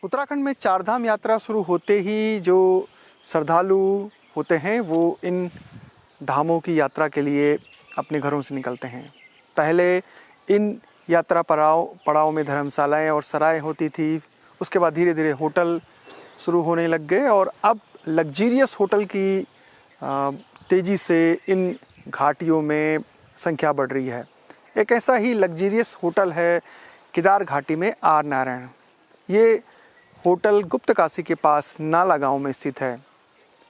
उत्तराखंड में चारधाम यात्रा शुरू होते ही जो श्रद्धालु होते हैं वो इन धामों की यात्रा के लिए अपने घरों से निकलते हैं। पहले इन यात्रा पड़ाव में धर्मशालाएं और सराय होती थी, उसके बाद धीरे धीरे होटल शुरू होने लग गए और अब लग्जीरियस होटल की तेज़ी से इन घाटियों में संख्या बढ़ रही है। एक ऐसा ही लग्जीरियस होटल है केदार घाटी में आर नारायण। ये होटल गुप्तकाशी के पास नाला गांव में स्थित है।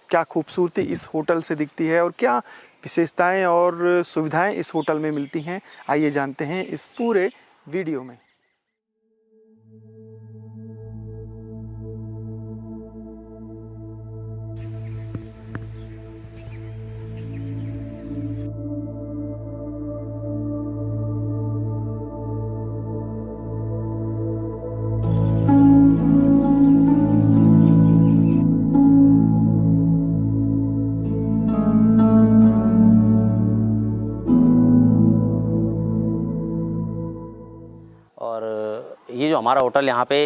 क्या खूबसूरती इस होटल से दिखती है और क्या विशेषताएं और सुविधाएं इस होटल में मिलती हैं, आइए जानते हैं इस पूरे वीडियो में। ये जो हमारा होटल यहाँ पे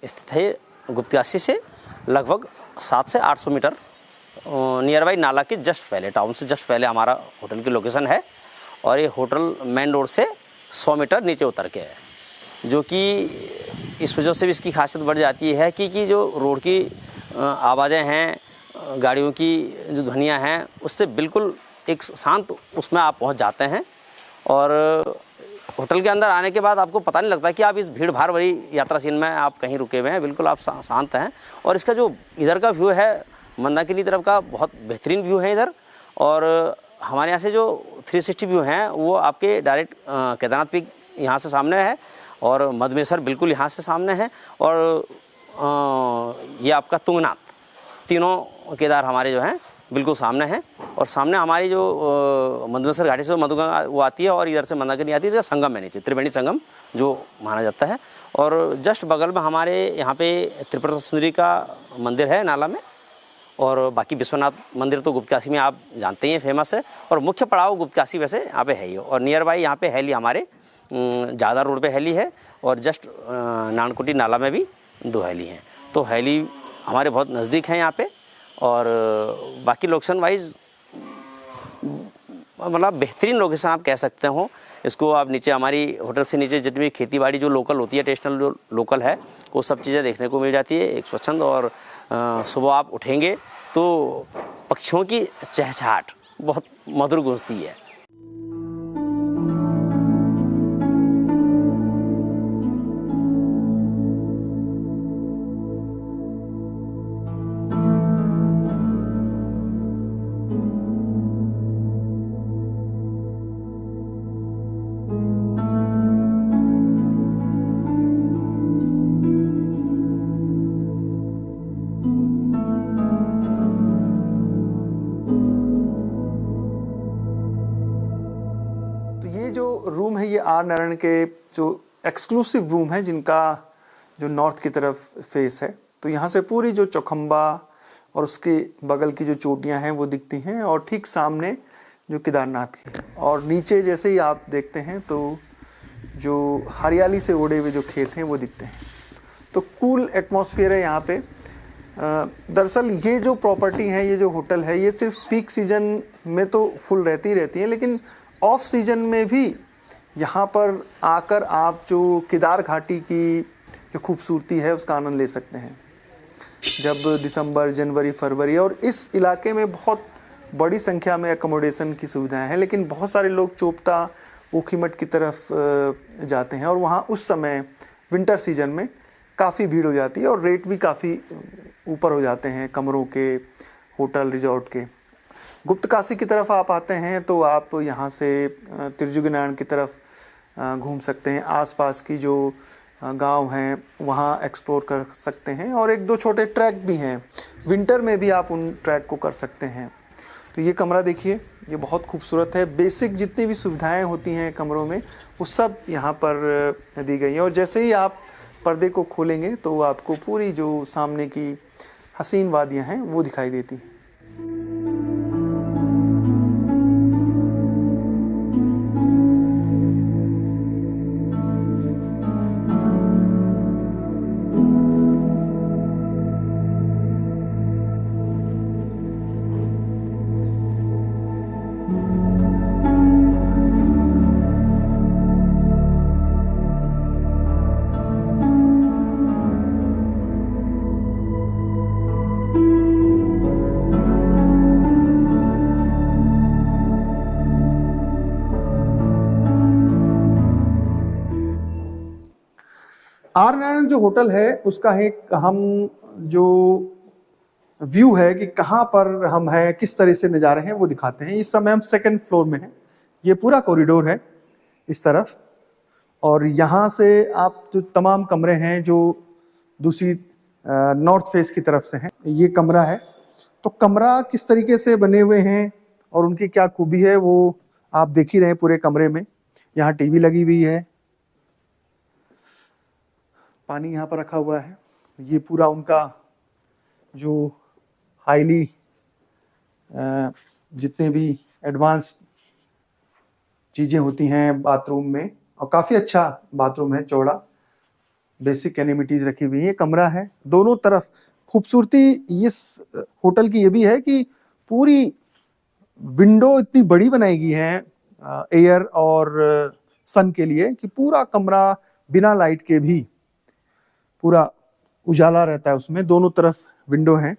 स्थित है गुप्तकाशी से लगभग 700 से 800 मीटर नियर बाई नाला के जस्ट पहले, टाउन से जस्ट पहले हमारा होटल की लोकेशन है। और ये होटल मेन रोड से 100 मीटर नीचे उतर के है, जो कि इस वजह से भी इसकी खासियत बढ़ जाती है कि जो रोड की आवाज़ें हैं, गाड़ियों की जो ध्वनियाँ हैं, उससे बिल्कुल एक शांत उसमें आप पहुँच जाते हैं। और होटल के अंदर आने के बाद आपको पता नहीं लगता कि आप इस भीड़ भाड़ भरी यात्रा सीन में आप कहीं रुके हुए हैं, बिल्कुल आप शांत हैं। और इसका जो इधर का व्यू है मंदाकिनी तरफ का, बहुत बेहतरीन व्यू है इधर। और हमारे यहाँ से जो 360 व्यू हैं वो आपके डायरेक्ट केदारनाथ पीक यहाँ से सामने है और मधमेश्वर बिल्कुल यहाँ से सामने है। और ये आपका तुंगनाथ, तीनों केदार हमारे जो हैं बिल्कुल सामने है। और सामने हमारी जो मधमेश्वर घाटी से मधुगंगा वो आती है और इधर से मंदाकिनी आती है, जो संगम है नीचे, त्रिवेणी संगम जो माना जाता है। और जस्ट बगल में हमारे यहाँ पे त्रिपुरा सुंदरी का मंदिर है नाला में। और बाकी विश्वनाथ मंदिर तो गुप्तकाशी में आप जानते ही हैं, फेमस है। और मुख्य पड़ाव गुप्तकाशी वैसे यहाँ पे है ही। और नियर बाई यहाँ पे हैली, हमारे ज़्यादा रोड पे हैली है और जस्ट नानकुटी नाला में भी 2 हैली हैं। तो हैली हमारे बहुत नज़दीक हैं यहाँ पे। और बाकी लोकेशन वाइज मतलब बेहतरीन लोकेशन आप कह सकते हो इसको। आप नीचे हमारी होटल से नीचे जितनी भी खेती बाड़ी जो लोकल होती है, ट्रेडिशनल जो लोकल है, वो सब चीज़ें देखने को मिल जाती है। एक स्वच्छंद और सुबह आप उठेंगे तो पक्षियों की चहचहाट बहुत मधुर गूंजती है। रूम है ये आर नारायण के जो एक्सक्लूसिव रूम है, जिनका जो नॉर्थ की तरफ फेस है। तो यहाँ से पूरी जो चौखंबा और उसके बगल की जो चोटियाँ हैं वो दिखती हैं और ठीक सामने जो केदारनाथ की। और नीचे जैसे ही आप देखते हैं तो जो हरियाली से ओढ़े हुए जो खेत हैं वो दिखते हैं। तो कूल एटमॉस्फेयर है यहाँ पे। दरअसल ये जो प्रॉपर्टी है, ये जो होटल है, ये सिर्फ पीक सीजन में तो फुल रहती है, लेकिन ऑफ सीजन में भी यहाँ पर आकर आप जो केदार घाटी की जो खूबसूरती है उसका आनंद ले सकते हैं। जब दिसंबर, जनवरी, फरवरी, और इस इलाके में बहुत बड़ी संख्या में अकोमोडेशन की सुविधाएं हैं, लेकिन बहुत सारे लोग चोपता, ऊखीमठ की तरफ जाते हैं और वहाँ उस समय विंटर सीजन में काफ़ी भीड़ हो जाती है और रेट भी काफ़ी ऊपर हो जाते हैं कमरों के, होटल रिजॉर्ट के। गुप्तकाशी की तरफ आप आते हैं तो आप यहाँ से त्रिजुगनारायण की तरफ घूम सकते हैं। आसपास की जो गांव हैं वहाँ एक्सप्लोर कर सकते हैं और 1-2 छोटे ट्रैक भी हैं, विंटर में भी आप उन ट्रैक को कर सकते हैं। तो ये कमरा देखिए, ये बहुत खूबसूरत है। बेसिक जितनी भी सुविधाएं होती हैं कमरों में वो सब यहाँ पर दी गई हैं। और जैसे ही आप पर्दे को खोलेंगे तो आपको पूरी जो सामने की हसीन वादियाँ हैं वो दिखाई देती हैं। आर नारायण जो होटल है उसका एक हम जो व्यू है कि कहाँ पर हम हैं, किस तरह से नज़ारे हैं, वो दिखाते हैं। इस समय हम सेकंड फ्लोर में हैं। ये पूरा कॉरिडोर है इस तरफ, और यहाँ से आप जो तमाम कमरे हैं जो दूसरी नॉर्थ फेस की तरफ से हैं, ये कमरा है। तो कमरा किस तरीके से बने हुए हैं और उनकी क्या खूबी है वो आप देख ही रहे हैं पूरे कमरे में। यहाँ टीवी लगी हुई है, पानी यहाँ पर रखा हुआ है। ये पूरा उनका जो हाईली जितने भी एडवांस चीज़ें होती हैं बाथरूम में, और काफ़ी अच्छा बाथरूम है, चौड़ा, बेसिक एनिमिटीज रखी हुई है। कमरा है दोनों तरफ। खूबसूरती इस होटल की ये भी है कि पूरी विंडो इतनी बड़ी बनाई गई है एयर और सन के लिए कि पूरा कमरा बिना लाइट के भी पूरा उजाला रहता है उसमें। दोनों तरफ विंडो हैं।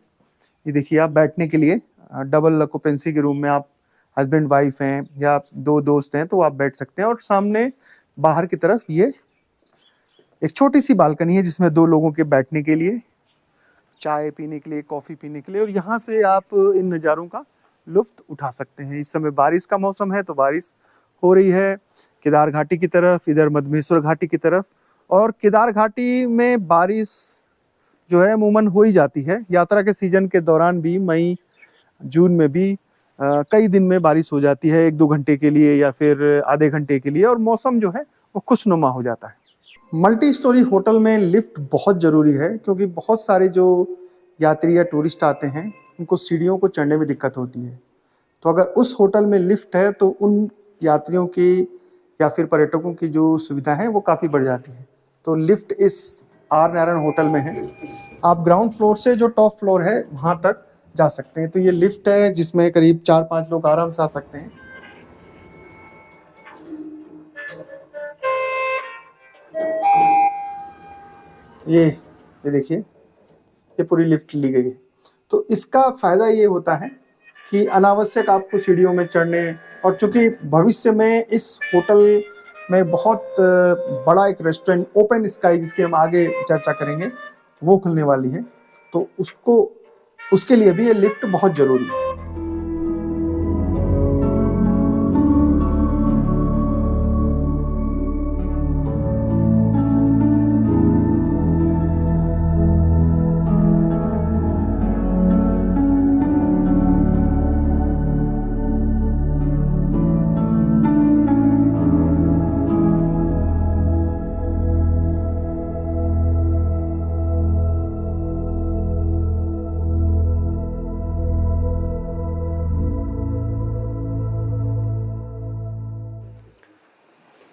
ये देखिए, आप बैठने के लिए डबल ऑक्यूपेंसी के रूम में आप हस्बैंड वाइफ हैं या दो दोस्त हैं तो आप बैठ सकते हैं। और सामने बाहर की तरफ ये एक छोटी सी बालकनी है जिसमें दो लोगों के बैठने के लिए, चाय पीने के लिए, कॉफ़ी पीने के लिए, और यहाँ से आप इन नज़ारों का लुफ्त उठा सकते हैं। इस समय बारिश का मौसम है तो बारिश हो रही है केदार घाटी की तरफ, इधर मधमेश्वर घाटी की तरफ। और केदार घाटी में बारिश जो है अमूमन हो ही जाती है। यात्रा के सीजन के दौरान भी मई जून में भी कई दिन में बारिश हो जाती है, 1-2 घंटे के लिए या फिर आधे घंटे के लिए, और मौसम जो है वो खुशनुमा हो जाता है। मल्टी स्टोरी होटल में लिफ्ट बहुत ज़रूरी है क्योंकि बहुत सारे जो यात्री या टूरिस्ट आते हैं उनको सीढ़ियों को चढ़ने में दिक्कत होती है। तो अगर उस होटल में लिफ्ट है तो उन यात्रियों की या फिर पर्यटकों की जो सुविधा है वो काफ़ी बढ़ जाती है। तो लिफ्ट इस आर नारायण होटल में है। आप ग्राउंड फ्लोर से जो टॉप फ्लोर है वहाँ तक जा सकते हैं। तो ये लिफ्ट है जिसमें करीब 4-5 लोग आराम से आ सकते हैं। ये देखिए, ये पूरी लिफ्ट ली गई है। तो इसका फ़ायदा ये होता है कि अनावश्यक आपको सीढ़ियों में चढ़ने, और चूंकि भविष्य में इस होटल में बहुत बड़ा एक रेस्टोरेंट ओपन स्काई जिसकी हम आगे चर्चा करेंगे वो खुलने वाली है, तो उसके लिए भी ये लिफ्ट बहुत ज़रूरी है।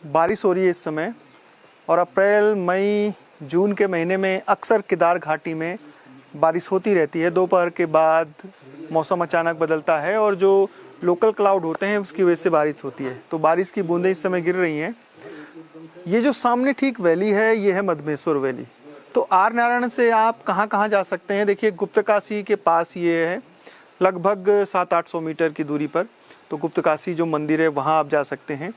बारिश हो रही है इस समय, और अप्रैल मई जून के महीने में अक्सर केदार घाटी में बारिश होती रहती है। दोपहर के बाद मौसम अचानक बदलता है और जो लोकल क्लाउड होते हैं उसकी वजह से बारिश होती है। तो बारिश की बूंदें इस समय गिर रही हैं। ये जो सामने ठीक वैली है ये है मधमेश्वर वैली। तो आर नारायण से आप कहाँ कहाँ जा सकते हैं? देखिए, गुप्तकाशी के पास ये है, लगभग 700-800 मीटर की दूरी पर। तो गुप्तकाशी जो मंदिर है वहाँ आप जा सकते हैं।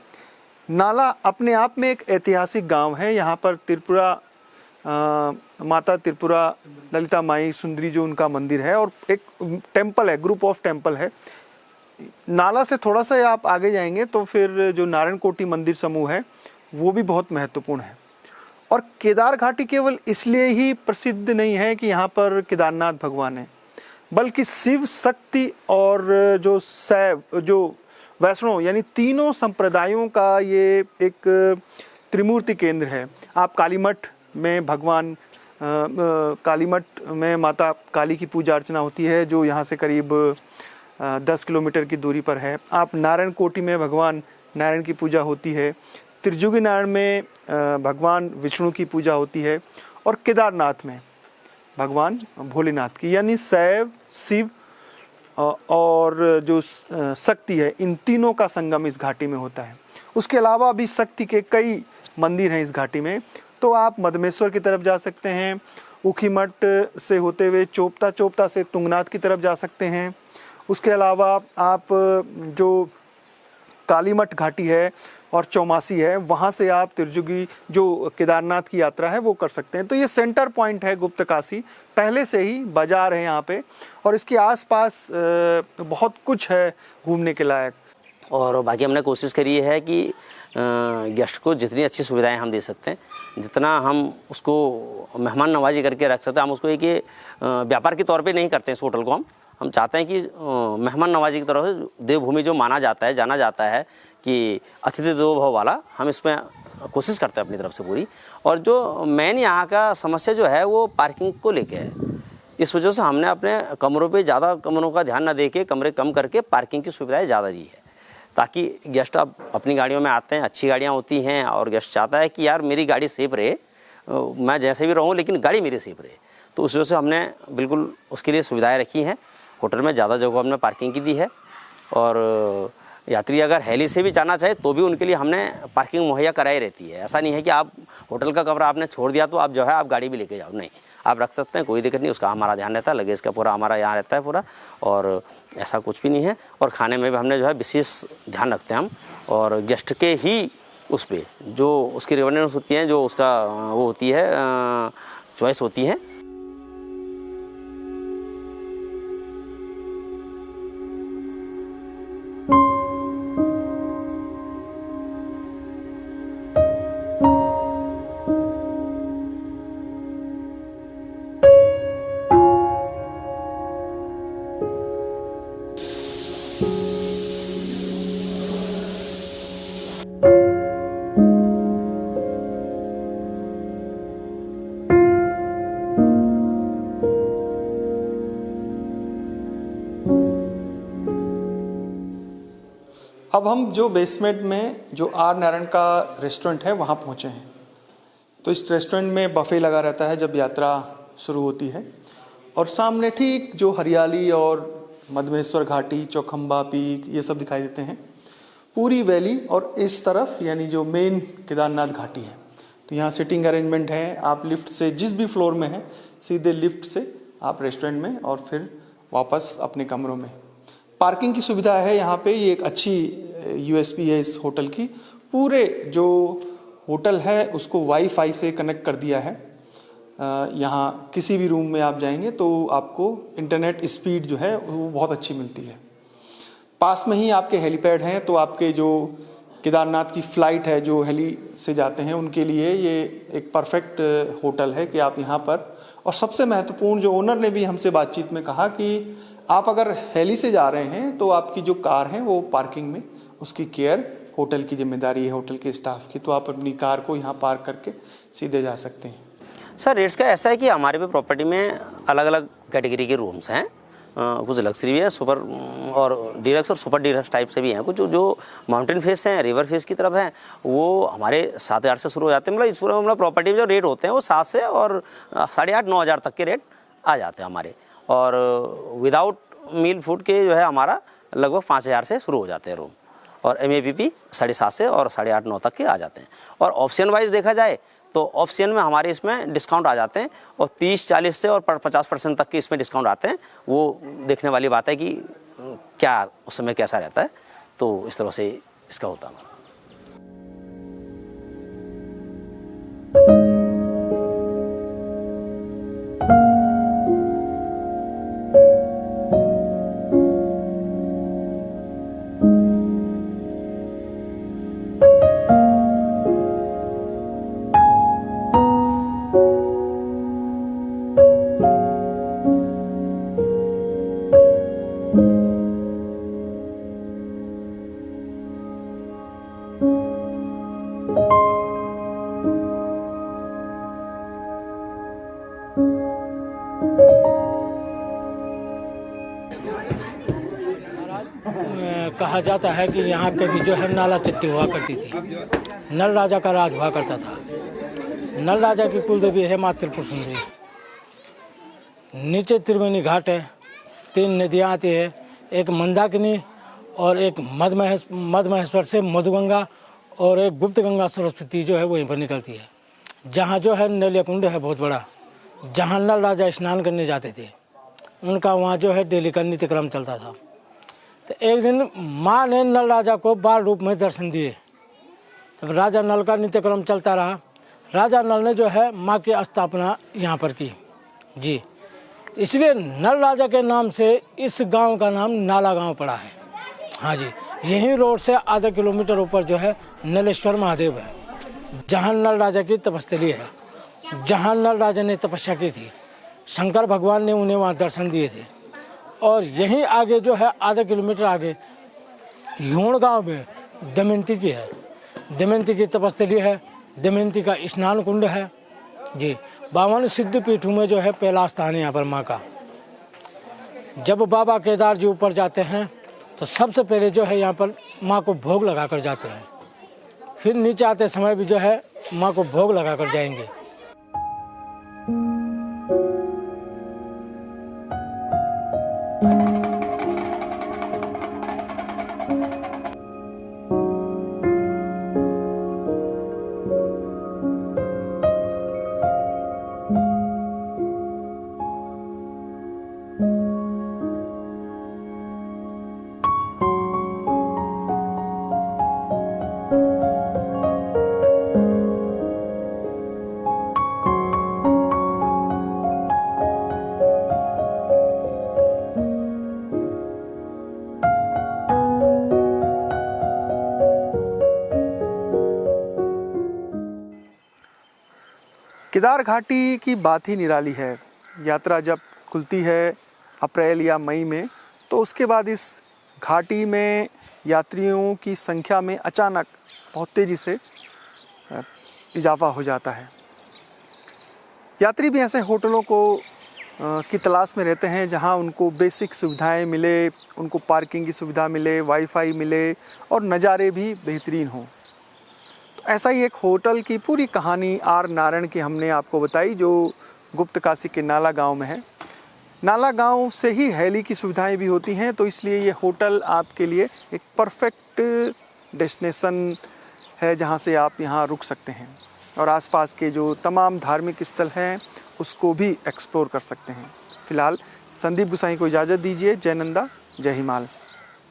नाला अपने आप में एक ऐतिहासिक गांव है। यहाँ पर त्रिपुरा माता त्रिपुरा ललिता माई सुंदरी जो उनका मंदिर है, और एक टेम्पल है, ग्रुप ऑफ टेम्पल है। नाला से थोड़ा सा आप आगे जाएंगे तो फिर जो नारायण कोटि मंदिर समूह है वो भी बहुत महत्वपूर्ण है। और केदार घाटी केवल इसलिए ही प्रसिद्ध नहीं है कि यहाँ पर केदारनाथ भगवान है, बल्कि शिव, शक्ति और जो शैव, जो वैष्णव, यानी तीनों संप्रदायों का ये एक त्रिमूर्ति केंद्र है। आप कालीमठ में भगवान कालीमठ में माता काली की पूजा अर्चना होती है जो यहाँ से करीब 10 किलोमीटर की दूरी पर है। आप नारायण कोटि में भगवान नारायण की पूजा होती है। त्रिजुगी नारायण में भगवान विष्णु की पूजा होती है, और केदारनाथ में भगवान भोलेनाथ की, यानी शैव, शिव और जो शक्ति है, इन तीनों का संगम इस घाटी में होता है। उसके अलावा भी शक्ति के कई मंदिर हैं इस घाटी में। तो आप मधमेश्वर की तरफ जा सकते हैं, ऊखीमठ से होते हुए चोपता से तुंगनाथ की तरफ जा सकते हैं। उसके अलावा आप जो कालीमठ घाटी है और चौमासी है, वहाँ से आप तिरजुगी जो केदारनाथ की यात्रा है वो कर सकते हैं। तो ये सेंटर पॉइंट है गुप्तकाशी, पहले से ही बाजार है यहाँ पे और इसके आसपास बहुत कुछ है घूमने के लायक। और बाकी हमने कोशिश करी है कि गेस्ट को जितनी अच्छी सुविधाएं हम दे सकते हैं, जितना हम उसको मेहमान नवाजी करके रख सकते हैं, हम उसको एक व्यापार के तौर पे नहीं करते हैं इस होटल को। हम चाहते हैं कि मेहमान नवाजी की तरफ से देवभूमि जो माना जाता है, जाना जाता है कि अतिथि देवो भव वाला, हम इसमें कोशिश करते हैं अपनी तरफ से पूरी। और जो मेन यहाँ का समस्या जो है वो पार्किंग को लेके है। इस वजह से हमने अपने कमरों पे ज़्यादा कमरों का ध्यान न दे के कमरे कम करके पार्किंग की सुविधाएं ज़्यादा दी है, ताकि गेस्ट अब अपनी गाड़ियों में आते हैं, अच्छी गाड़ियाँ होती हैं और गेस्ट चाहता है कि यार मेरी गाड़ी सेफ रहे, मैं जैसे भी रहूँ लेकिन गाड़ी मेरी सेफ रहे। तो उस वजह से हमने बिल्कुल उसके लिए सुविधाएँ रखी हैं। होटल में ज़्यादा जगह हमने पार्किंग की दी है और यात्री अगर हेली से भी जाना चाहे तो भी उनके लिए हमने पार्किंग मुहैया कराई रहती है। ऐसा नहीं है कि आप होटल का कमरा आपने छोड़ दिया तो आप जो है आप गाड़ी भी लेके जाओ, नहीं, आप रख सकते हैं, कोई दिक्कत नहीं, उसका हमारा ध्यान रहता है, लगेज का पूरा हमारा यहाँ रहता है पूरा, और ऐसा कुछ भी नहीं है। और खाने में भी हमने जो है विशेष ध्यान रखते हैं हम, और गेस्ट के ही उस पर जो उसकी रिक्वायरमेंट्स होती हैं, जो उसका वो होती है चॉइस होती है। अब हम जो बेसमेंट में जो आर नारायण का रेस्टोरेंट है वहाँ पहुँचे हैं। तो इस रेस्टोरेंट में बफे लगा रहता है जब यात्रा शुरू होती है, और सामने ठीक जो हरियाली और मधमेश्वर घाटी, चौखंबा पीक, ये सब दिखाई देते हैं, पूरी वैली। और इस तरफ यानी जो मेन केदारनाथ घाटी है। तो यहाँ सिटिंग अरेंजमेंट है, आप लिफ्ट से जिस भी फ्लोर में हैं सीधे लिफ्ट से आप रेस्टोरेंट में और फिर वापस अपने कमरों में। पार्किंग की सुविधा है यहाँ पे, ये एक अच्छी यूएसपी है इस होटल की। पूरे जो होटल है उसको वाईफाई से कनेक्ट कर दिया है। यहाँ किसी भी रूम में आप जाएंगे तो आपको इंटरनेट स्पीड जो है वो बहुत अच्छी मिलती है। पास में ही आपके हेलीपैड हैं, तो आपके जो केदारनाथ की फ़्लाइट है जो हेली से जाते हैं उनके लिए ये एक परफेक्ट होटल है कि आप यहाँ पर। और सबसे महत्वपूर्ण, जो ओनर ने भी हमसे बातचीत में कहा कि आप अगर हेली से जा रहे हैं तो आपकी जो कार है वो पार्किंग में, उसकी केयर होटल की जिम्मेदारी है, होटल के स्टाफ की। तो आप अपनी कार को यहाँ पार्क करके सीधे जा सकते हैं। सर रेट्स का ऐसा है कि हमारे पे प्रॉपर्टी में अलग अलग कैटेगरी के रूम्स हैं, कुछ लग्जरी भी है, सुपर और डीलक्स और सुपर डीलक्स टाइप से भी हैं। कुछ जो माउंटेन फेस हैं, रिवर फेस की तरफ हैं, वो हमारे 7,000 से शुरू हो जाते हैं। मतलब इस पूरा प्रॉपर्टी में जो रेट होते हैं वो 7 से और 8,500-9 हज़ार तक के रेट आ जाते हैं हमारे। और विदाउट मील फूड के जो है हमारा लगभग 5,000 से शुरू हो जाते हैं रूम, और MAPP 7.5 से और 8.5-9 तक के आ जाते हैं। और ऑप्शन वाइज देखा जाए तो ऑप्शन में हमारे इसमें डिस्काउंट आ जाते हैं, और 30-40 से और 50% तक के इसमें डिस्काउंट आते हैं। वो देखने वाली बात है कि क्या उस समय कैसा रहता है, तो इस तरह से इसका होता है। कहा जाता है कि यहाँ कभी जो है नाला चट्टी हुआ करती थी। नल राजा का राज हुआ करता था। नल राजा की कुल देवी है माँ त्रिपुर सुंदरी। नीचे त्रिवेणी घाट है, 3 नदियाँ आती है, एक मंदाकिनी और एक मधमहेश्वर से मधुगंगा, और एक गुप्त गंगा सरस्वती जो है वहीं पर निकलती है। जहाँ जो है नलिया कुंड है बहुत बड़ा, जहाँ नल राजा स्नान करने जाते थे, उनका वहाँ जो है डेली का नित्यक्रम चलता था। तो एक दिन माँ ने नल राजा को बाल रूप में दर्शन दिए। तब राजा नल का नित्यक्रम चलता रहा। राजा नल ने जो है माँ की स्थापना यहाँ पर की जी। इसलिए नल राजा के नाम से इस गांव का नाम नाला गांव पड़ा है। हाँ जी, यही रोड से आधा किलोमीटर ऊपर जो है नलेश्वर महादेव है, जहाँ नल राजा की तपस्थली है, जहाँ नल राजा ने तपस्या की थी। शंकर भगवान ने उन्हें वहाँ दर्शन दिए थे। और यहीं आगे जो है आधा किलोमीटर आगे यूण गांव में दमयंती की है, दमयंती की तपस्थली है, दमयंती का स्नान कुंड है जी। 52 सिद्ध पीठों में जो है पहला स्थान है यहाँ पर माँ का। जब बाबा केदार जी ऊपर जाते हैं तो सबसे पहले जो है यहाँ पर माँ को भोग लगा कर जाते हैं, फिर नीचे आते समय भी जो है माँ को भोग लगा कर जाएंगे। केदार घाटी की बात ही निराली है। यात्रा जब खुलती है अप्रैल या मई में, तो उसके बाद इस घाटी में यात्रियों की संख्या में अचानक बहुत तेज़ी से इजाफा हो जाता है। यात्री भी ऐसे होटलों की तलाश में रहते हैं जहां उनको बेसिक सुविधाएं मिले, उनको पार्किंग की सुविधा मिले, वाईफाई मिले और नज़ारे भी बेहतरीन हों। ऐसा ही एक होटल की पूरी कहानी आर नारायण की हमने आपको बताई, जो गुप्त काशी के नाला गांव में है। नाला गांव से ही हेली की सुविधाएं भी होती हैं, तो इसलिए ये होटल आपके लिए एक परफेक्ट डेस्टिनेशन है जहां से आप यहां रुक सकते हैं और आसपास के जो तमाम धार्मिक स्थल हैं उसको भी एक्सप्लोर कर सकते हैं। फिलहाल संदीप गुसाई को इजाज़त दीजिए। जय नंदा, जय हिमाल।